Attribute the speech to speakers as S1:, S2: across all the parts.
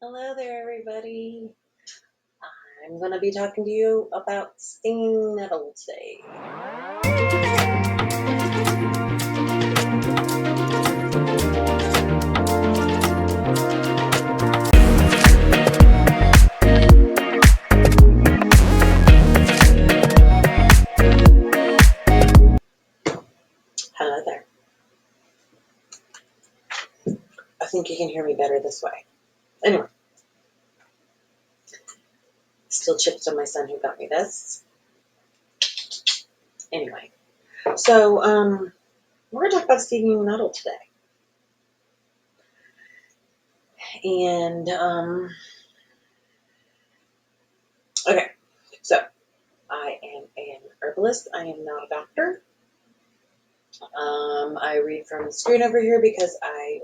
S1: Hello there, everybody. I'm going to be talking to you about stinging nettles today. Hello there. I think you can hear me better this way. Anyway, still chips on my son who got me this. Anyway, so we're going to talk about stinging nettle today. And, okay, so I am an herbalist. I am not a doctor. I read from the screen over here because I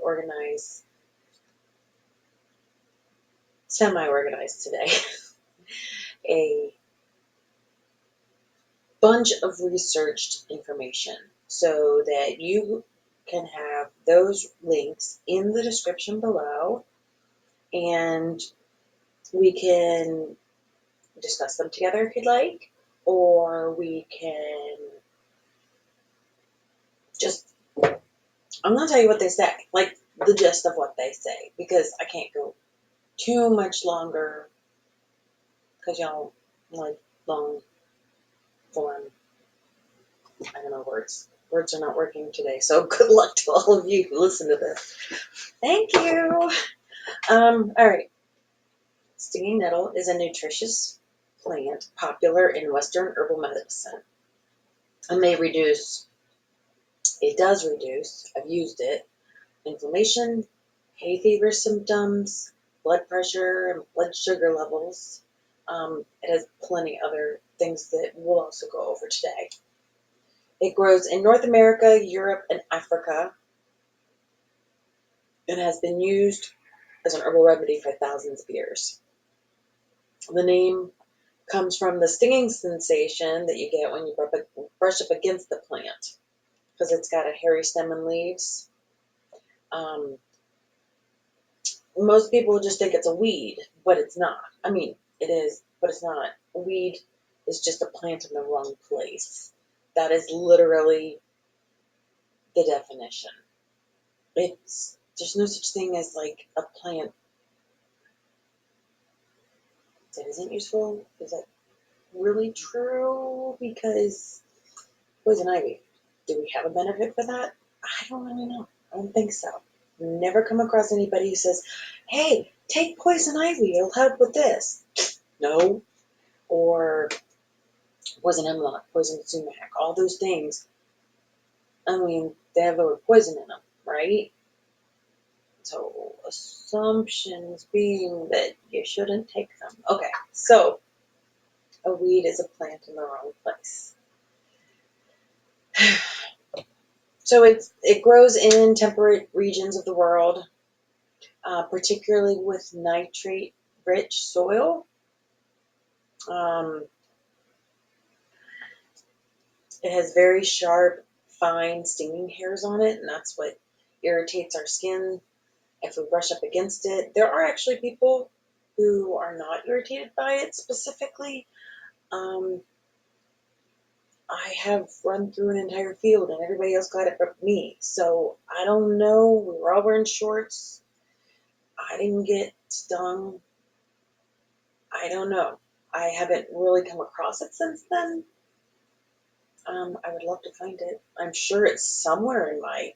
S1: semi-organized today, a bunch of researched information so that you can have those links in the description below and we can discuss them together if you'd like, or we can just, I'm going to tell you what they say, like the gist of what they say, because I can't go too much longer because y'all like long form, I don't know, words. Words are not working today, so good luck to all of you who listen to this. Thank you. All right. Stinging nettle is a nutritious plant popular in Western herbal medicine. It does reduce, I've used it, inflammation, hay fever symptoms, blood pressure, and blood sugar levels. It has plenty other things that we'll also go over today. It grows in North America, Europe, and Africa, and has been used as an herbal remedy for thousands of years. The name comes from the stinging sensation that you get when you brush up against the plant, because it's got a hairy stem and leaves. Most people just think it's a weed, but it's not. I mean, it is, but it's not. A weed is just a plant in the wrong place. That is literally the definition. There's no such thing as like a plant that isn't useful. Is that really true? Because poison ivy, do we have a benefit for that? I don't really know. I don't think so. Never come across anybody who says, hey, take poison ivy, it'll help with this. No. Or poison hemlock, poison sumac, all those things. I mean, they have the word poison in them, right? So assumptions being that you shouldn't take them. Okay, so a weed is a plant in the wrong place. So it grows in temperate regions of the world, particularly with nitrate-rich soil. It has very sharp, fine, stinging hairs on it, and that's what irritates our skin if we brush up against it. There are actually people who are not irritated by it specifically. I have run through an entire field and everybody else got it but me. So I don't know. We were all wearing shorts. I didn't get stung. I don't know. I haven't really come across it since then. I would love to find it. I'm sure it's somewhere in my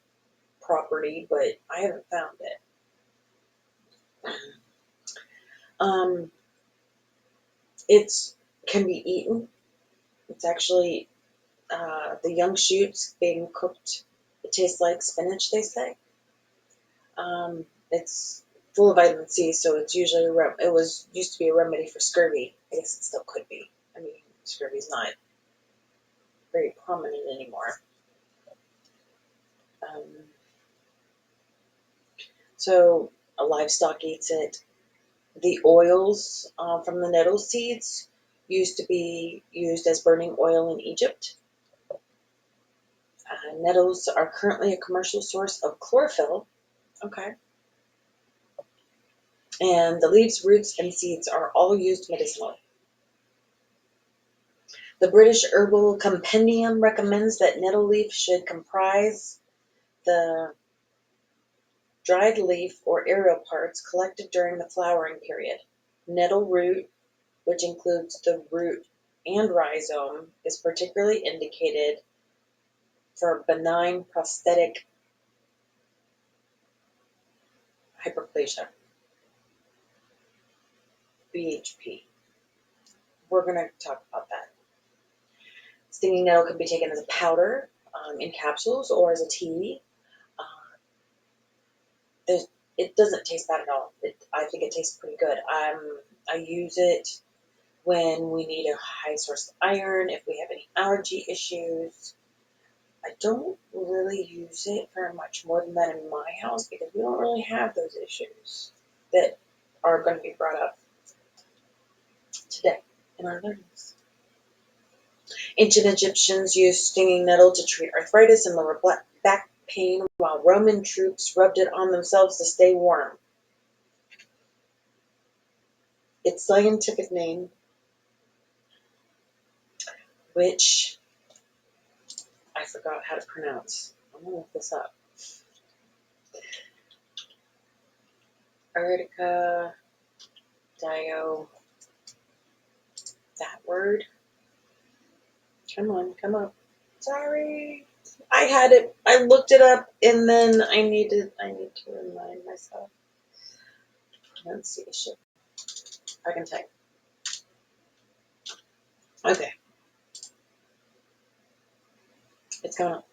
S1: property, but I haven't found it. It can be eaten. It's actually the young shoots being cooked. It tastes like spinach, they say. It's full of vitamin C, so it's usually it was used to be a remedy for scurvy. I guess it still could be. I mean, scurvy's not very prominent anymore. So a livestock eats it. The oils from the nettle seeds used to be used as burning oil in Egypt. Nettles are currently a commercial source of chlorophyll. Okay. And the leaves, roots, and seeds are all used medicinally. The British Herbal Compendium recommends that nettle leaf should comprise the dried leaf or aerial parts collected during the flowering period. Nettle root, which includes the root and rhizome, is particularly indicated for benign prostatic hyperplasia, BHP. We're going to talk about that. Stinging nettle can be taken as a powder, in capsules, or as a tea. It doesn't taste bad at all. I think it tastes pretty good. I use it when we need a high source of iron, if we have any allergy issues. I don't really use it very much more than that in my house because we don't really have those issues that are going to be brought up today in our learnings. Ancient Egyptians used stinging nettle to treat arthritis and lower back pain, while Roman troops rubbed it on themselves to stay warm. Its scientific name, which I forgot how to pronounce. I'm going to look this up. Urtica, that word. Come on, come up. Sorry. I had it, I looked it up, and then I need to remind myself. Pronunciation. I can type. Okay. It's coming up.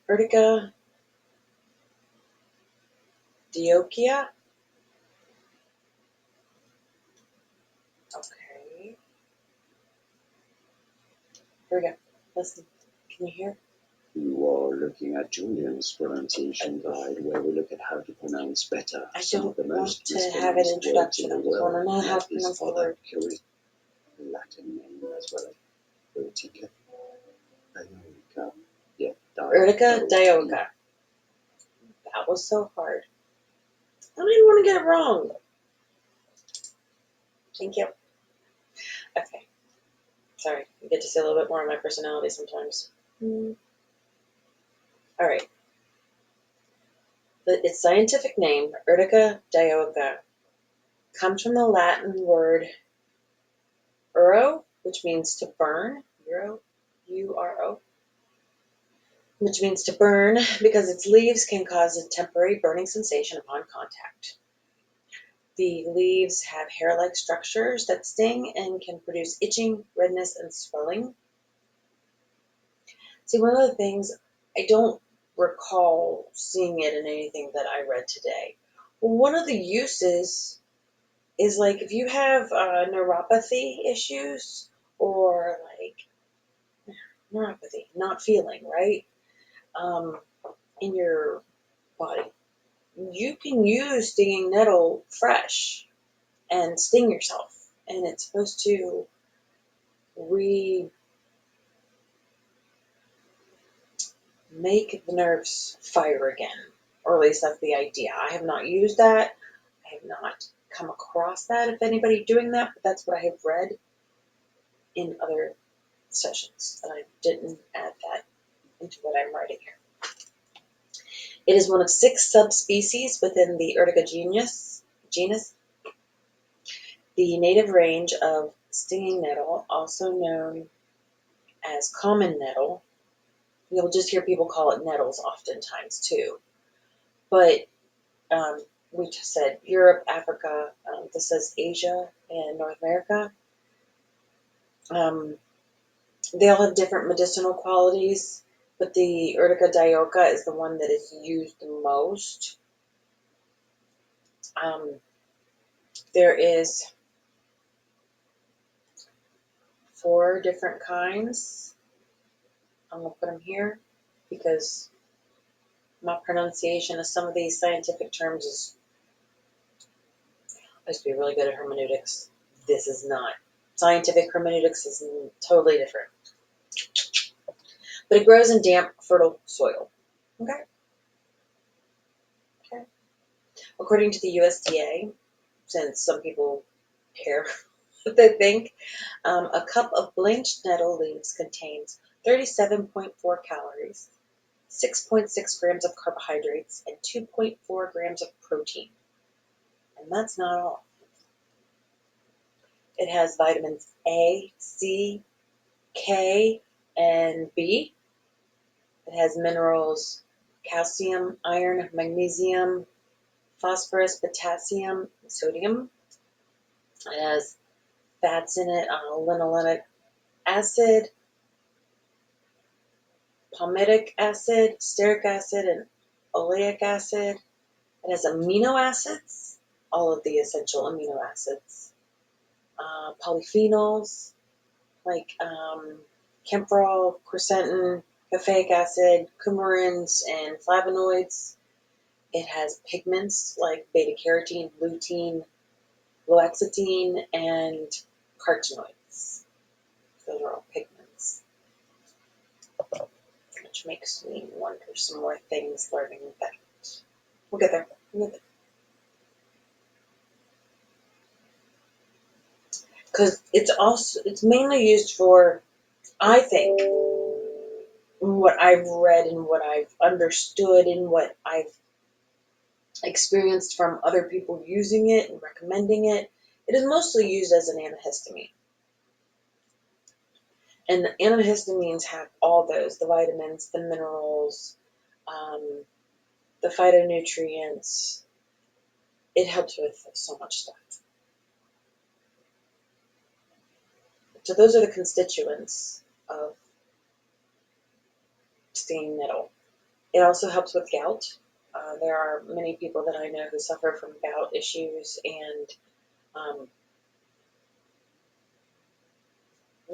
S1: Urtica, dioica. Okay. Here we go. Listen. Can you hear?
S2: You are looking at Julian's pronunciation guide, where we look at how to pronounce better
S1: I
S2: some of the
S1: don't want
S2: most
S1: to have an
S2: mispronounced words in
S1: introduction.
S2: the
S1: I just want to
S2: world.
S1: know how
S2: That
S1: to
S2: is
S1: pronounce the
S2: other
S1: word.
S2: curious Latin name as well. Urtica, dioica, yeah,
S1: Urtica, dioica. That was so hard. I don't even want to get it wrong. Thank you. Okay. Sorry. You get to see a little bit more of my personality sometimes. All right. Its scientific name, Urtica dioica, comes from the Latin word uro, which means to burn. U-R-O, which means to burn because its leaves can cause a temporary burning sensation upon contact. The leaves have hair-like structures that sting and can produce itching, redness, and swelling. See, one of the things, I don't recall seeing it in anything that I read today. One of the uses is like if you have neuropathy issues or like neuropathy, not feeling right in your body, you can use stinging nettle fresh and sting yourself, and it's supposed to make the nerves fire again, or at least that's the idea. I have not used that. I have not come across that, if anybody doing that, but that's what I have read in other sessions, and I didn't add that into what I'm writing here. It is one of 6 subspecies within the Urtica genus. The native range of stinging nettle, also known as common nettle, you'll just hear people call it nettles oftentimes too. But we just said Europe, Africa, this says Asia and North America. They all have different medicinal qualities, but the Urtica dioica is the one that is used the most. There is 4 different kinds. I'm going to put them here because my pronunciation of some of these scientific terms is, I used to be really good at hermeneutics. This is not. Scientific hermeneutics is totally different. But it grows in damp, fertile soil. Okay. Okay. According to the USDA, since some people care what they think, a cup of blanched nettle leaves contains 37.4 calories, 6.6 grams of carbohydrates, and 2.4 grams of protein. And that's not all. It has vitamins A, C, K, and B. It has minerals calcium, iron, magnesium, phosphorus, potassium, and sodium. It has fats in it, linoleic acid, palmitic acid, stearic acid, and oleic acid. It has amino acids, all of the essential amino acids, polyphenols like camphorol, quercetin, caffeic acid, coumarins, and flavonoids. It has pigments like beta carotene, lutein, fluoxetine, and carotenoids. Those are all pigments, which makes me wonder some more things learning that. We'll get there. Because it's mainly used for, I think, what I've read and what I've understood and what I've experienced from other people using it and recommending it. It is mostly used as an antihistamine. And the antihistamines have all those, the vitamins, the minerals, the phytonutrients. It helps with so much stuff. So those are the constituents of stinging nettle. It also helps with gout. There are many people that I know who suffer from gout issues, and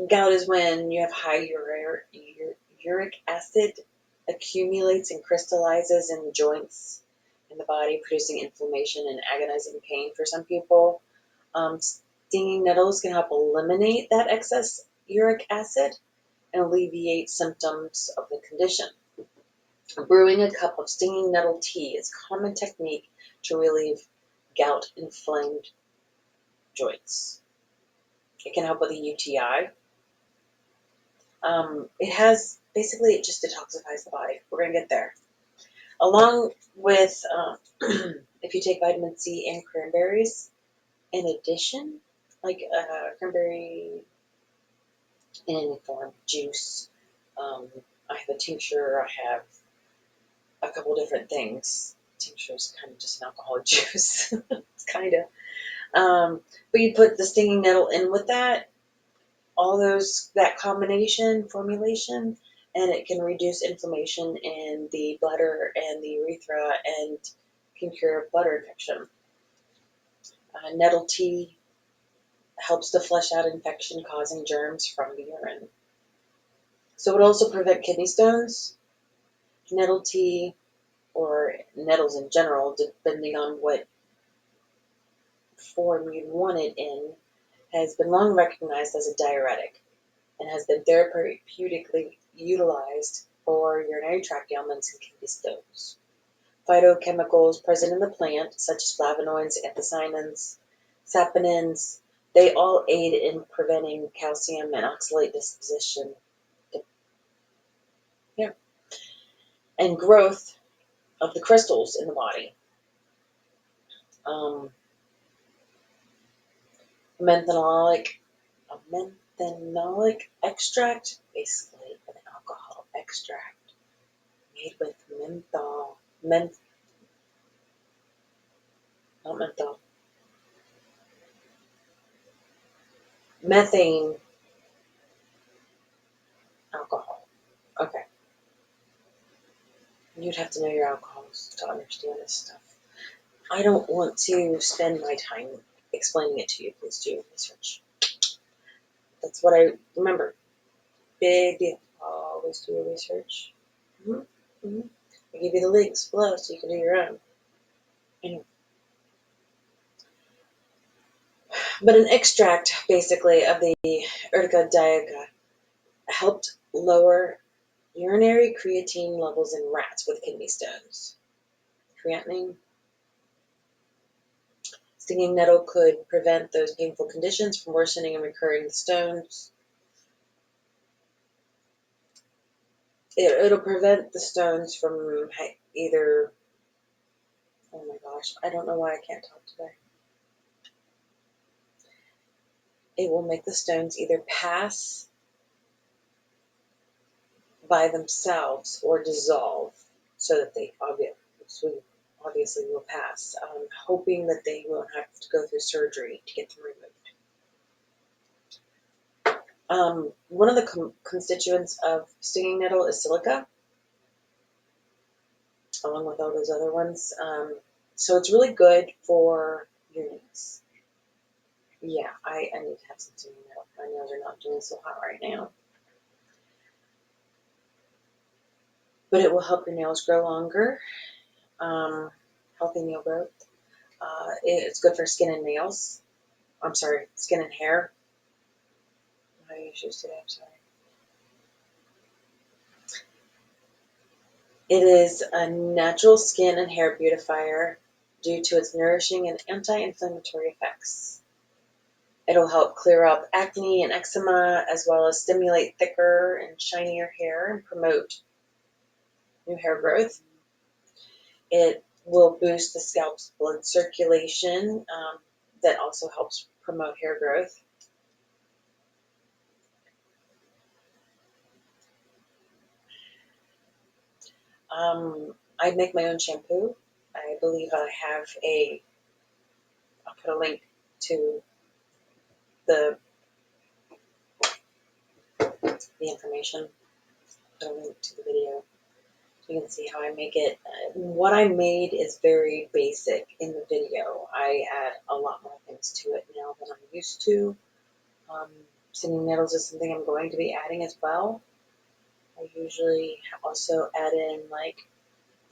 S1: gout is when you have high uric acid accumulates and crystallizes in the joints in the body, producing inflammation and agonizing pain for some people. Stinging nettles can help eliminate that excess uric acid and alleviate symptoms of the condition. Brewing a cup of stinging nettle tea is a common technique to relieve gout inflamed joints. It can help with a UTI. It just detoxifies the body. We're going to get there. Along with, if you take vitamin C and cranberries, in addition, like cranberry in any form, juice, I have a tincture, I have a couple different things. Tincture is kind of just an alcoholic juice. It's kind of. But you put the stinging nettle in with that, that combination formulation, and it can reduce inflammation in the bladder and the urethra and can cure bladder infection. Nettle tea helps to flush out infection causing germs from the urine. So it would also prevent kidney stones. Nettle tea, or nettles in general, depending on what form you want it in, has been long recognized as a diuretic and has been therapeutically utilized for urinary tract ailments and kidney stones. Phytochemicals present in the plant, such as flavonoids, anthocyanins, saponins, they all aid in preventing calcium and oxalate deposition, and growth of the crystals in the body. Um, menthanolic extract, basically an alcohol extract made with not menthol, methane alcohol. Okay, you'd have to know your alcohols to understand this stuff. I don't want to spend my time explaining it to you. Please do your research. That's what I remember. Big deal. Always do your research. Mm-hmm. Mm-hmm. I give you the links below so you can do your own. Anyway. But an extract, basically, of the Urtica dioica helped lower Urinary creatine levels in rats with kidney stones. Creatinine. Stinging nettle could prevent those painful conditions from worsening and recurring stones. It'll prevent the stones from either, oh my gosh, I don't know why I can't talk today. It will make the stones either pass by themselves or dissolve so that they obviously will pass. Hoping that they won't have to go through surgery to get them removed. One of the constituents of stinging nettle is silica, along with all those other ones. So it's really good for your nails. Yeah, I need to have some stinging nettle. My nails are not doing so hot right now. But it will help your nails grow longer. Healthy nail growth. It's good for skin and nails. I'm sorry, skin and hair. How do you use today? I'm sorry. It is a natural skin and hair beautifier due to its nourishing and anti-inflammatory effects. It'll help clear up acne and eczema, as well as stimulate thicker and shinier hair and promote new hair growth. It will boost the scalp's blood circulation. That also helps promote hair growth. I make my own shampoo. I believe I have I'll put a link to the information, put a link to the video. You can see how I make it. What I made is very basic in the video. I add a lot more things to it now than I'm used to. Stinging nettles is something I'm going to be adding as well. I usually also add in like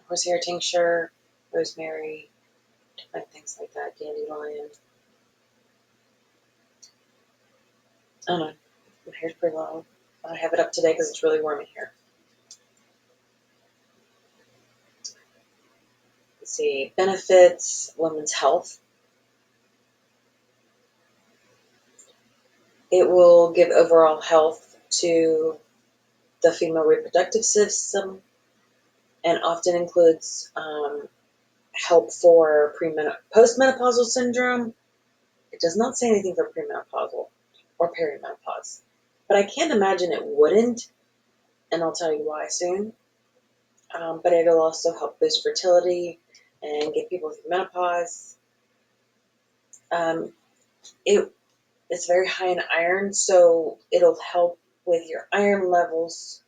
S1: horsehair tincture, rosemary, different things like that, dandelion. I don't know. My hair's pretty long. I have it up today because it's really warm in here. Let's see. Benefits women's health. It will give overall health to the female reproductive system and often includes help for postmenopausal syndrome. It does not say anything for premenopausal or perimenopause, but I can't imagine it wouldn't, and I'll tell you why soon. But it'll also help boost fertility and get people through menopause. It's very high in iron, so it'll help with your iron levels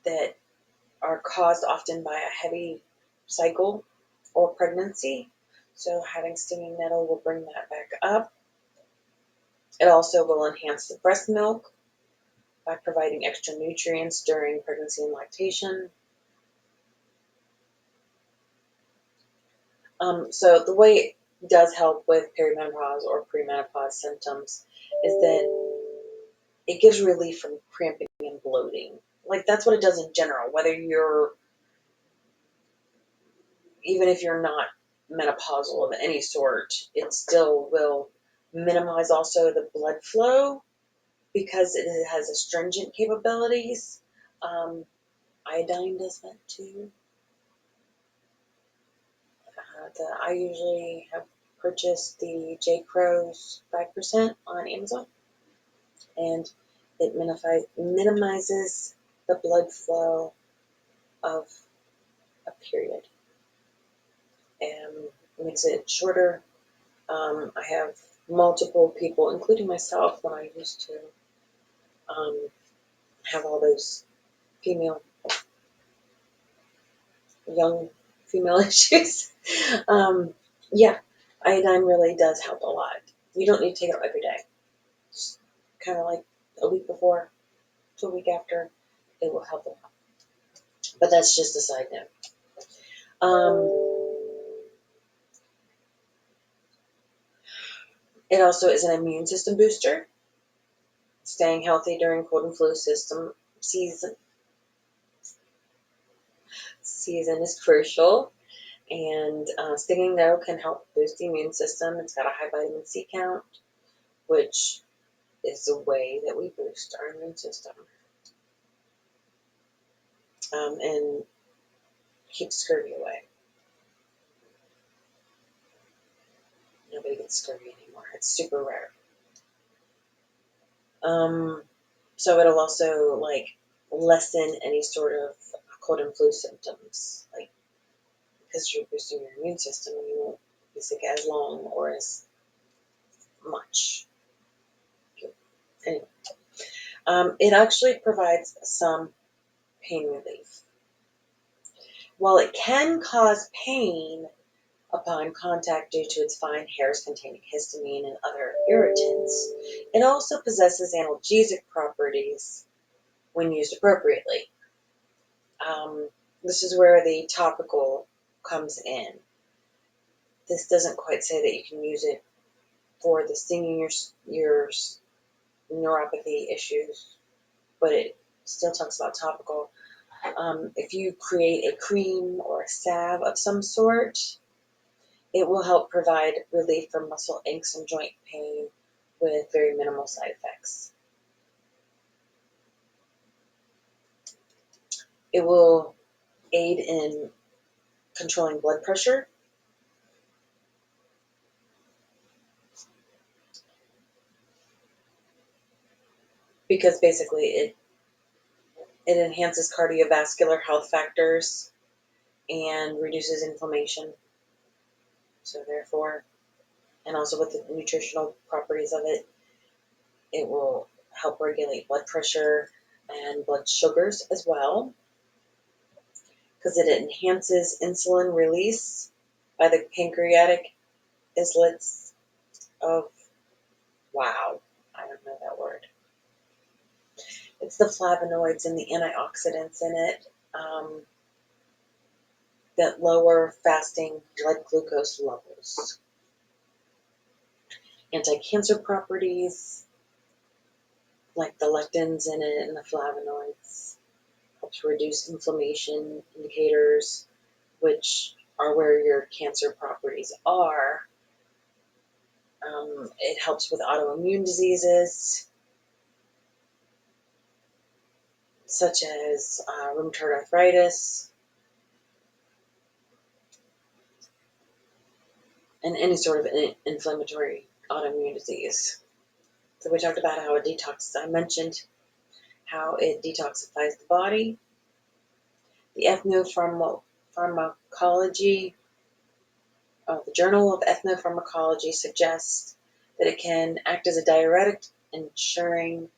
S1: that are caused often by a heavy cycle or pregnancy. So having stinging nettle will bring that back up. It also will enhance the breast milk by providing extra nutrients during pregnancy and lactation. So the way it does help with perimenopause or premenopause symptoms is that it gives relief from cramping and bloating. Like that's what it does in general, even if you're not menopausal of any sort, it still will minimize also the blood flow because it has astringent capabilities. Iodine does that too. I usually have purchased the J. Crow's 5% on Amazon, and it minimizes the blood flow of a period and makes it shorter. I have multiple people, including myself, when I used to have all those female, young female issues. Yeah, iodine really does help a lot. You don't need to take it every day. Just kind of like a week before to a week after, it will help a lot. But that's just a side note. It also is an immune system booster. Staying healthy during cold and flu season is crucial. And stinging nettle can help boost the immune system. It's got a high vitamin C count, which is a way that we boost our immune system and keep scurvy away. Nobody gets scurvy anymore. It's super rare. So it'll also like lessen any sort of cold and flu symptoms, like because you're boosting your immune system, you won't be sick as long or as much. Anyway, it actually provides some pain relief. While it can cause pain upon contact due to its fine hairs containing histamine and other irritants, it also possesses analgesic properties when used appropriately. This is where the topical comes in. This doesn't quite say that you can use it for the stinging your neuropathy issues, but it still talks about topical. If you create a cream or a salve of some sort, it will help provide relief from muscle aches and joint pain with very minimal side effects. It will aid in controlling blood pressure. Because basically it enhances cardiovascular health factors and reduces inflammation. So therefore, and also with the nutritional properties of it, it will help regulate blood pressure and blood sugars as well, because it enhances insulin release by the pancreatic islets of, wow, I don't know that word. It's the flavonoids and the antioxidants in it that lower fasting blood glucose levels. Anti-cancer properties, like the lectins in it and the flavonoids, helps reduce inflammation indicators, which are where your cancer properties are. It helps with autoimmune diseases, such as rheumatoid arthritis, and any sort of inflammatory autoimmune disease. So we talked about how it detoxes. I mentioned how it detoxifies the body. The ethnopharmacology, the Journal of Ethnopharmacology suggests that it can act as a diuretic, ensuring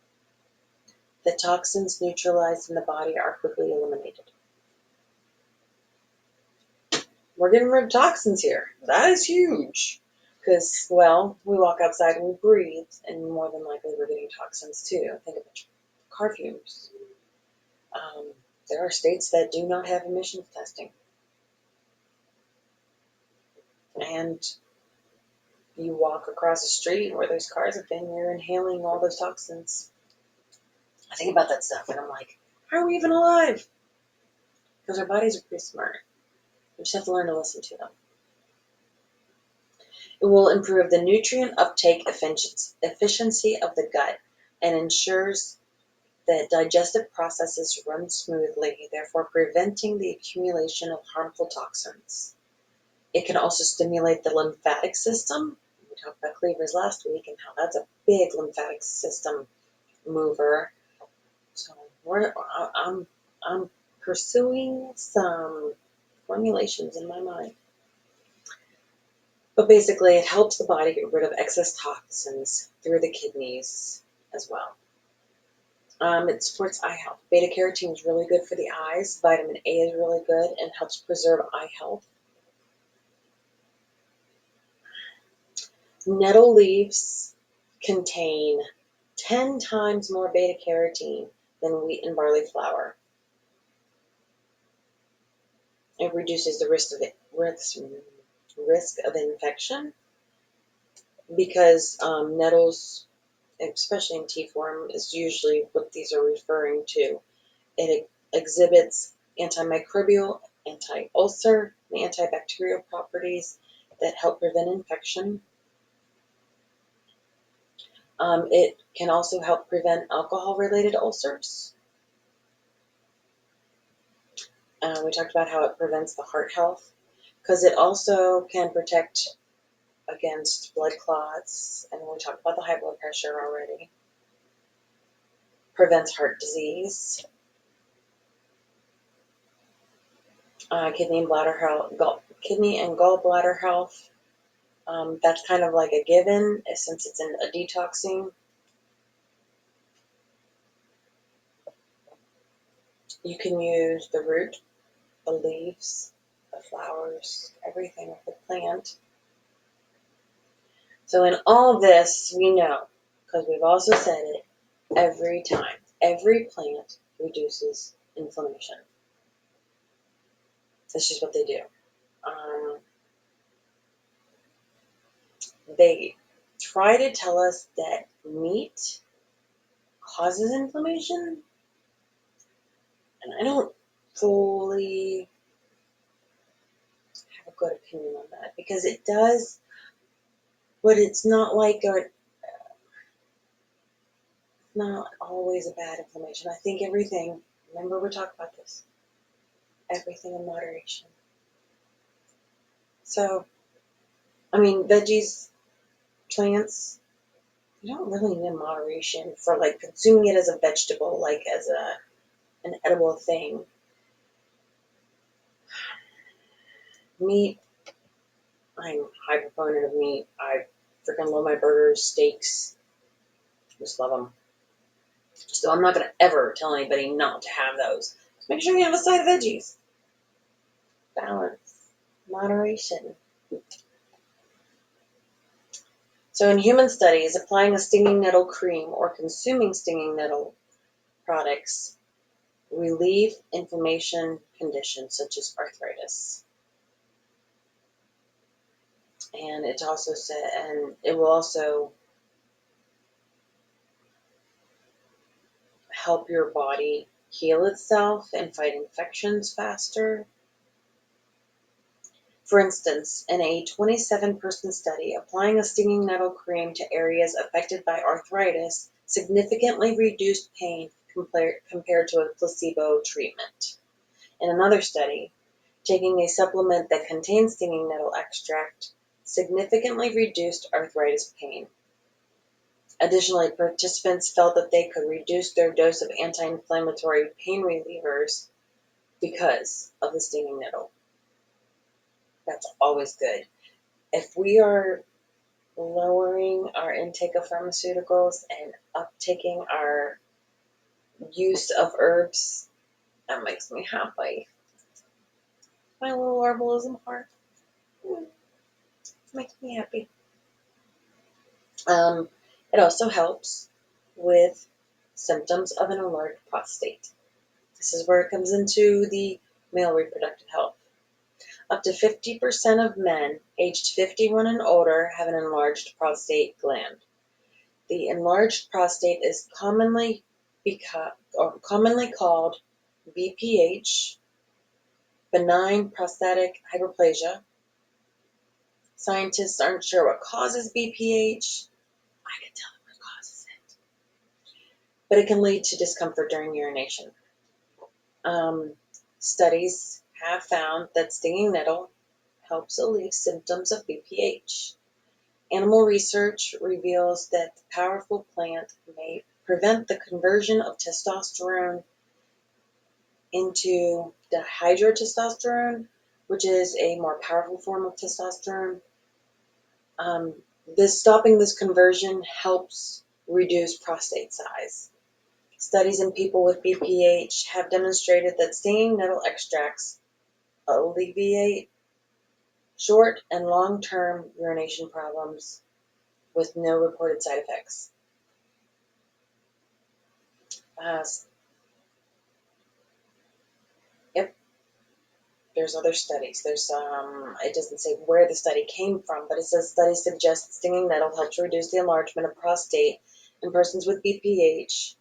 S1: that toxins neutralized in the body are quickly eliminated. We're getting rid of toxins here. That is huge. Because, well, we walk outside and we breathe, and more than likely we're getting toxins too. Think of the car fumes. There are states that do not have emissions testing. And you walk across the street where those cars have been, you're inhaling all those toxins. I think about that stuff, and I'm like, how are we even alive? Because our bodies are pretty smart. We just have to learn to listen to them. It will improve the nutrient uptake efficiency of the gut and ensures that digestive processes run smoothly, therefore preventing the accumulation of harmful toxins. It can also stimulate the lymphatic system. We talked about cleavers last week and how that's a big lymphatic system mover. So I'm pursuing some formulations in my mind. But basically, it helps the body get rid of excess toxins through the kidneys as well. It supports eye health. Beta carotene is really good for the eyes. Vitamin A is really good and helps preserve eye health. Nettle leaves contain 10 times more beta carotene than wheat and barley flour. It reduces the risk of infection because nettles especially in tea form, is usually what these are referring to. It exhibits antimicrobial, anti-ulcer, and antibacterial properties that help prevent infection. It can also help prevent alcohol-related ulcers. We talked about how it prevents the heart health, because it also can protect against blood clots, and we talked about the high blood pressure already. Prevents heart disease, kidney and bladder health, kidney and gallbladder health. That's kind of like a given since it's in a detoxing. You can use the root, the leaves, the flowers, everything of the plant. So in all this, we know, because we've also said it every time, every plant reduces inflammation. That's just what they do. They try to tell us that meat causes inflammation, and I don't fully have a good opinion on that, because it does, but it's not like not always a bad inflammation. I think everything, remember we talked about this, everything in moderation. So, I mean, veggies, plants, you don't really need moderation for like consuming it as a vegetable, like as an edible thing. Meat, I'm a high proponent of meat. I freaking love my burgers, steaks, just love them. So I'm not going to ever tell anybody not to have those. Make sure you have a side of veggies. Balance, moderation. So in human studies, applying a stinging nettle cream or consuming stinging nettle products relieve inflammation conditions such as arthritis. And it also said, and it will also help your body heal itself and fight infections faster. For instance, in a 27-person study, applying a stinging nettle cream to areas affected by arthritis significantly reduced pain compared to a placebo treatment. In another study, taking a supplement that contains stinging nettle extract significantly reduced arthritis pain. Additionally, participants felt that they could reduce their dose of anti-inflammatory pain relievers because of the stinging nettle. That's always good. If we are lowering our intake of pharmaceuticals and uptaking our use of herbs, that makes me happy. My little herbalism heart makes me happy. It also helps with symptoms of an enlarged prostate. This is where it comes into the male reproductive health. Up to 50% of men aged 51 and older have an enlarged prostate gland. The enlarged prostate is commonly called BPH, benign prostatic hyperplasia. Scientists aren't sure what causes BPH. I can tell them what causes it. But it can lead to discomfort during urination. Studies have found that stinging nettle helps alleviate symptoms of BPH. Animal research reveals that the powerful plant may prevent the conversion of testosterone into dihydrotestosterone, which is a more powerful form of testosterone. Stopping this conversion helps reduce prostate size. Studies in people with BPH have demonstrated that stinging nettle extracts alleviate short and long-term urination problems with no reported side effects. Yep, there's other studies. It doesn't say where the study came from, but it says studies suggest stinging nettle helps reduce the enlargement of prostate in persons with BPH,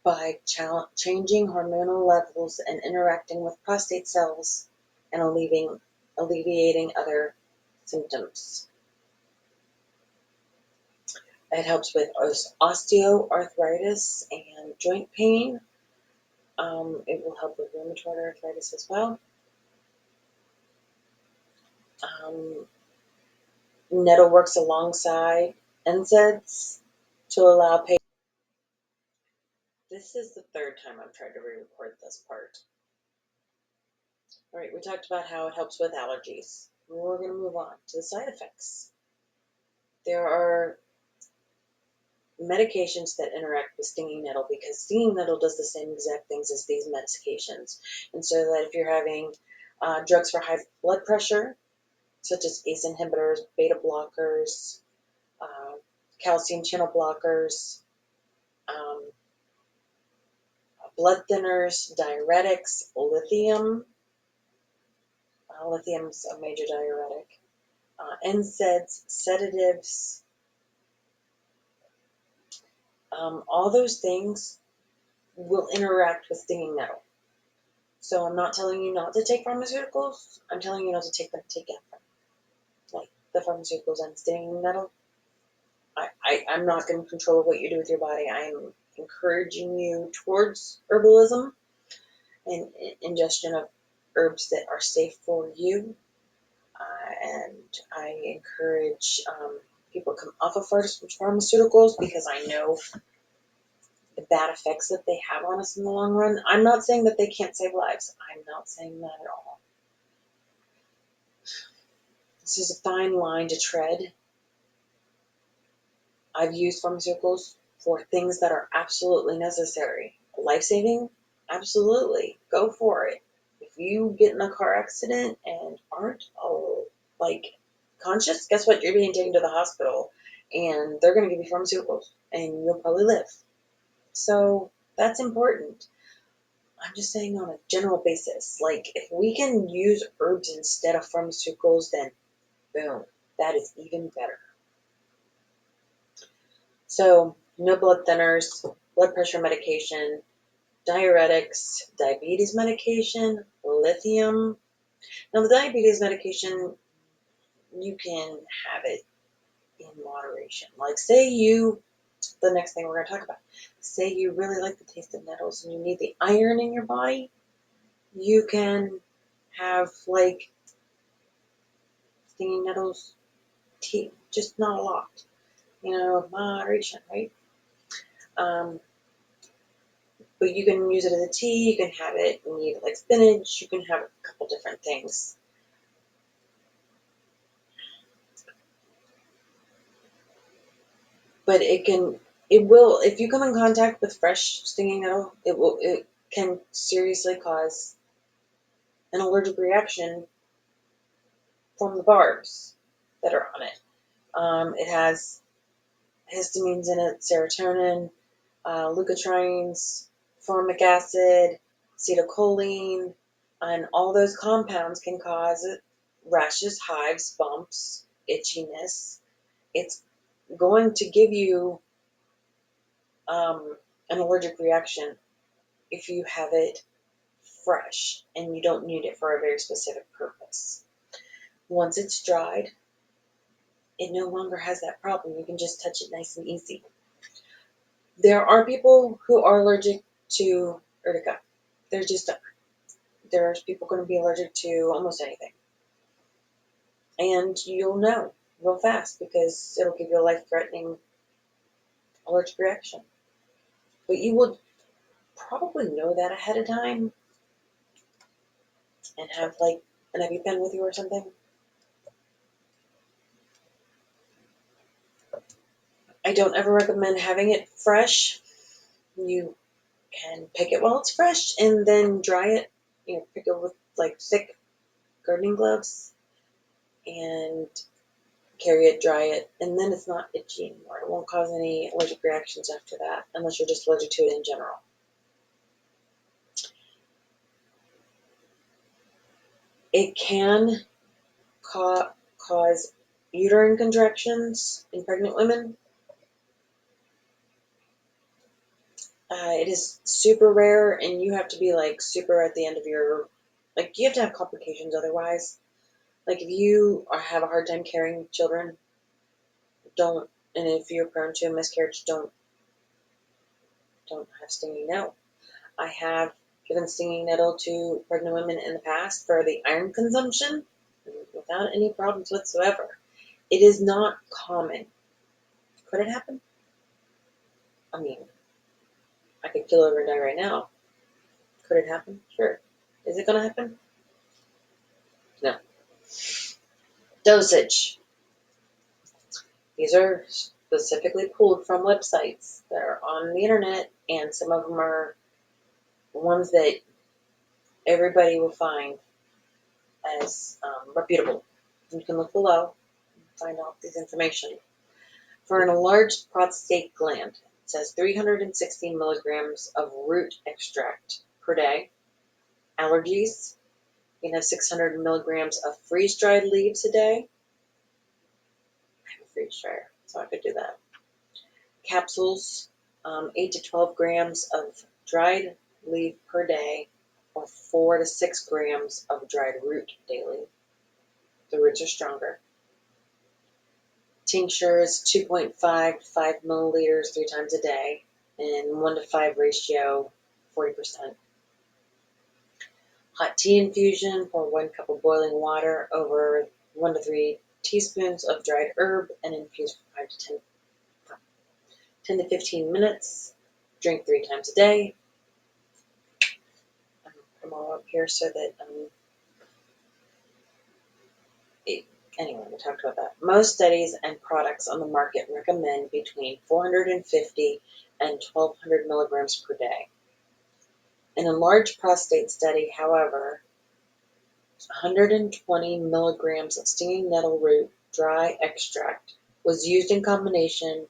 S1: by changing hormonal levels and interacting with prostate cells and alleviating other symptoms. It helps with osteoarthritis and joint pain. It will help with rheumatoid arthritis as well. Nettle works alongside NSAIDs to allow patients. This is the third time I've tried to re-record this part. All right, we talked about how it helps with allergies. We're going to move on to the side effects. There are medications that interact with stinging nettle because stinging nettle does the same exact things as these medications. And so that if you're having drugs for high blood pressure, such as ACE inhibitors, beta blockers, calcium channel blockers, blood thinners, diuretics, lithium. Lithium's a major diuretic. NSAIDs, sedatives, all those things will interact with stinging nettle. So I'm not telling you not to take pharmaceuticals. I'm telling you not to take them together. Like the pharmaceuticals and stinging nettle. I'm not going to control what you do with your body. I'm encouraging you towards herbalism and ingestion of herbs that are safe for you. And I encourage people to come off of pharmaceuticals because I know the bad effects that they have on us in the long run. I'm not saying that they can't save lives. I'm not saying that at all. This is a fine line to tread. I've used pharmaceuticals for things that are absolutely necessary. Life-saving? Absolutely. Go for it. If you get in a car accident and aren't conscious, guess what? You're being taken to the hospital and they're going to give you pharmaceuticals and you'll probably live. So that's important. I'm just saying on a general basis, like if we can use herbs instead of pharmaceuticals, then boom, that is even better. So no blood thinners, blood pressure medication, diuretics, diabetes medication, lithium. Now the diabetes medication, you can have it in moderation. Like the next thing we're going to talk about, say you really like the taste of nettles and you need the iron in your body, you can have like stinging nettles tea, just not a lot, moderation, right? But you can use it as a tea, you can have it and eat it like spinach, you can have a couple different things. But if you come in contact with fresh stinging nettle, it can seriously cause an allergic reaction from the barbs that are on it. It has histamines in it, serotonin, leukotrienes, formic acid, acetylcholine, and all those compounds can cause rashes, hives, bumps, itchiness. It's going to give you an allergic reaction if you have it fresh and you don't need it for a very specific purpose. Once it's dried, it no longer has that problem. You can just touch it nice and easy. There are people who are allergic to Urtica. There's people going to be allergic to almost anything. And you'll know real fast because it'll give you a life-threatening allergic reaction. But you would probably know that ahead of time and have like an EpiPen with you or something. I don't ever recommend having it fresh. You can pick it while it's fresh and then dry it. Pick it with like thick gardening gloves and carry it, dry it, and then it's not itchy anymore. It won't cause any allergic reactions after that, unless you're just allergic to it in general. It can cause uterine contractions in pregnant women. It is super rare, and you have to be like super at the end of your, like you have to have complications otherwise. Like if you have a hard time carrying children, don't, and if you're prone to a miscarriage, don't have stinging nettle. I have given stinging nettle to pregnant women in the past for the iron consumption without any problems whatsoever. It is not common. Could it happen? I mean, I could kill over and die right now. Could it happen? Sure. Is it going to happen? No. Dosage. These are specifically pulled from websites that are on the internet, and some of them are ones that everybody will find as reputable. You can look below and find out this information. For an enlarged prostate gland, it says 360 milligrams of root extract per day. Allergies, you can have 600 milligrams of freeze-dried leaves a day. I have a freeze dryer, so I could do that. Capsules, 8 to 12 grams of dried leaf per day, or 4 to 6 grams of dried root daily. The roots are stronger. Tinctures, 2.5 to 5 milliliters 3 times a day, and 1 to 5 ratio, 40%. Hot tea infusion, pour 1 cup of boiling water over 1 to 3 teaspoons of dried herb and infuse for 5 to 10 to 15 minutes. Drink 3 times a day. I'm all up here so that anyway, we talked about that. Most studies and products on the market recommend between 450 and 1,200 milligrams per day. In a large prostate study, however, 120 milligrams of stinging nettle root dry extract was used in combination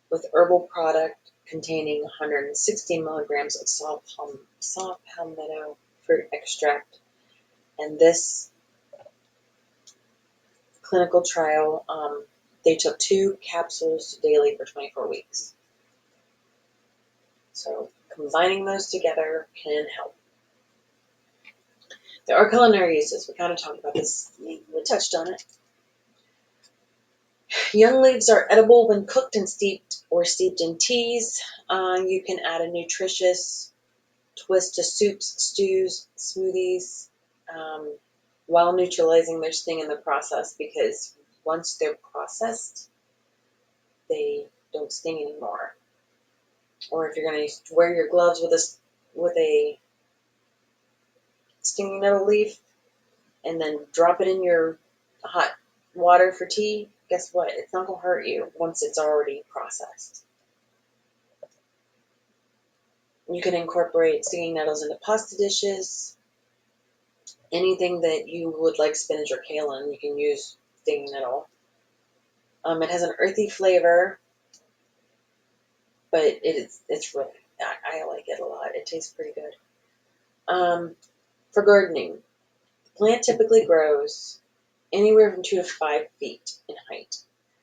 S1: with herbal product containing 160 milligrams of saw palmetto fruit extract. And this clinical trial, they took 2 capsules daily for 24 weeks. So combining those together can help. There are culinary uses. We kind of talked about this. We touched on it. Young leaves are edible when cooked and steeped in teas. You can add a nutritious twist to soups, stews, smoothies, while neutralizing their sting in the process, because once they're processed, they don't sting anymore. Or if you're going to wear your gloves with a stinging nettle leaf and then drop it in your hot water for tea, guess what? It's not going to hurt you once it's already processed. You can incorporate stinging nettles into pasta dishes. Anything that you would like spinach or kale in, you can use stinging nettle. It has an earthy flavor, but it's really, I like it a lot. It tastes pretty good. For gardening, the plant typically grows anywhere from 2 to 5 feet in height.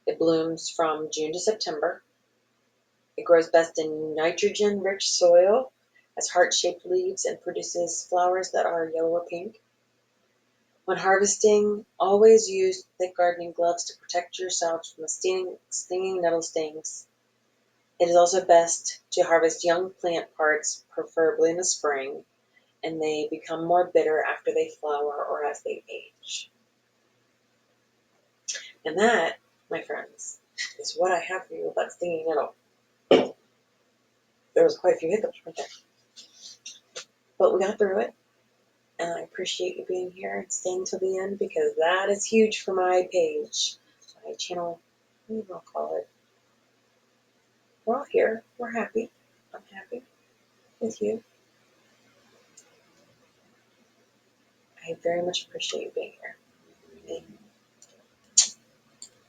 S1: It blooms from June to September. It grows best in nitrogen-rich soil, has heart-shaped leaves, and produces flowers that are yellow or pink. When harvesting, always use thick gardening gloves to protect yourselves from the stinging nettle stings. It is also best to harvest young plant parts, preferably in the spring, and they become more bitter after they flower or as they age. And that, my friends, is what I have for you about stinging nettle. There was quite a few hiccups right there. But we got through it, and I appreciate you being here and staying till the end, because that is huge for my page, my channel, what do you call it? We're all here. We're happy. I'm happy with you. I very much appreciate you being here.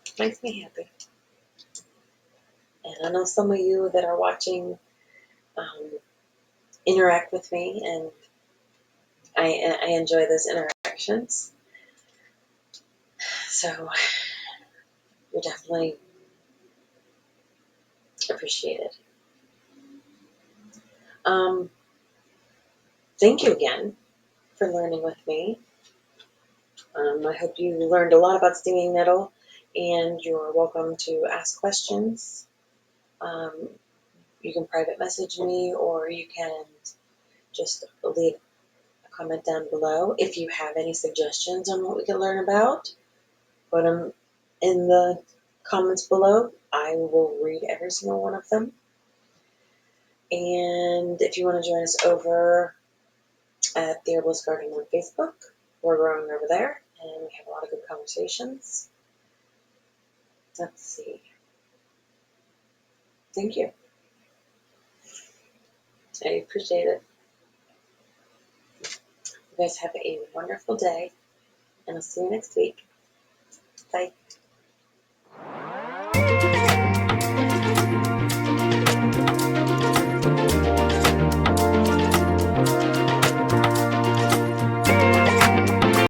S1: It makes me happy. And I know some of you that are watching interact with me, and I enjoy those interactions. So You're definitely appreciated. Thank you again for learning with me. I hope you learned a lot about stinging nettle, and you're welcome to ask questions. Um, you can private message me, or you can just leave a comment down below. If you have any suggestions on what we can learn about, put them in the comments below. I will read every single one of them. And if you want to join us over at the Herbalist Garden on Facebook, we're growing over there, and we have a lot of good conversations. Let's see. Thank you. I appreciate it. You guys have a wonderful day, and I'll see you next week. Bye.